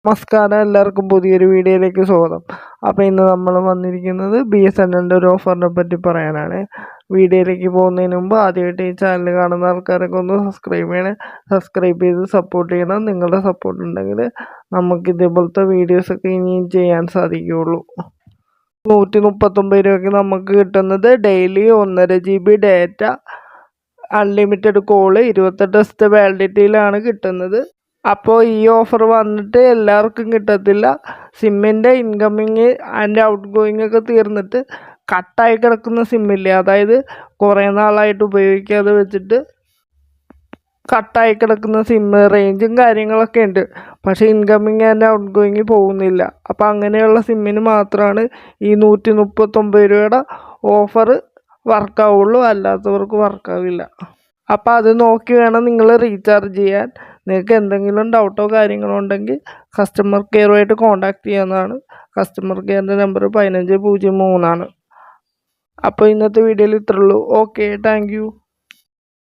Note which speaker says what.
Speaker 1: നമസ്കാരം, എല്ലാവർക്കും പുതിയൊരു വീഡിയോയിലേക്ക് സ്വാഗതം. അപ്പോൾ ഇന്ന് നമ്മൾ വന്നിരിക്കുന്നത് BSNLൻ്റെ ഒരു ഓഫറിനെ പറ്റി പറയാനാണ്. വീഡിയോയിലേക്ക് പോകുന്നതിന് മുമ്പ് ആദ്യമായിട്ട് ഈ ചാനൽ കാണുന്ന ആൾക്കാരൊക്കെ ഒന്ന് സബ്സ്ക്രൈബ് ചെയ്ത് സപ്പോർട്ട് ചെയ്യണം. നിങ്ങളുടെ സപ്പോർട്ട് ഉണ്ടെങ്കിൽ നമുക്ക് ഇതേപോലത്തെ വീഡിയോസൊക്കെ ഇനിയും ചെയ്യാൻ സാധിക്കുകയുള്ളൂ. 139 രൂപയ്ക്ക് നമുക്ക് കിട്ടുന്നത് daily 1.5 GB data, unlimited call, 28 ദിവസത്തെ വാലിഡിറ്റിയിലാണ് കിട്ടുന്നത്. അപ്പോൾ ഈ ഓഫർ വന്നിട്ട് എല്ലാവർക്കും കിട്ടത്തില്ല. സിമ്മിൻ്റെ ഇൻകമ്മിങ് ആൻഡ് ഔട്ട് ഗോയിങ് ഒക്കെ തീർന്നിട്ട് കട്ടായി കിടക്കുന്ന സിമ്മില്ലേ, അതായത് കുറേ നാളായിട്ട് ഉപയോഗിക്കാതെ വെച്ചിട്ട് കട്ടായി കിടക്കുന്ന സിമ്മ്, റേഞ്ചും കാര്യങ്ങളൊക്കെ ഉണ്ട്, പക്ഷേ ഇൻകമ്മിങ് ആൻഡ് ഔട്ട് ഗോയിങ് പോകുന്നില്ല. അപ്പോൾ അങ്ങനെയുള്ള സിമ്മിന് മാത്രമാണ് ഈ 139 രൂപയുടെ ഓഫർ വർക്കാവുള്ളൂ, അല്ലാത്തവർക്ക് വർക്കാവില്ല. അപ്പോൾ അത് നോക്കി വേണം നിങ്ങൾ റീചാർജ് ചെയ്യാൻ. നിങ്ങൾക്ക് എന്തെങ്കിലും ഡൗട്ടോ കാര്യങ്ങളോ ഉണ്ടെങ്കിൽ കസ്റ്റമർ കെയറുമായിട്ട് കോൺടാക്റ്റ് ചെയ്യാവുന്നതാണ്. കസ്റ്റമർ കെയറിൻ്റെ നമ്പർ 1503 ആണ്. അപ്പോൾ ഇന്നത്തെ വീഡിയോയിൽ ഇത്രയുള്ളൂ. Okay, thank U.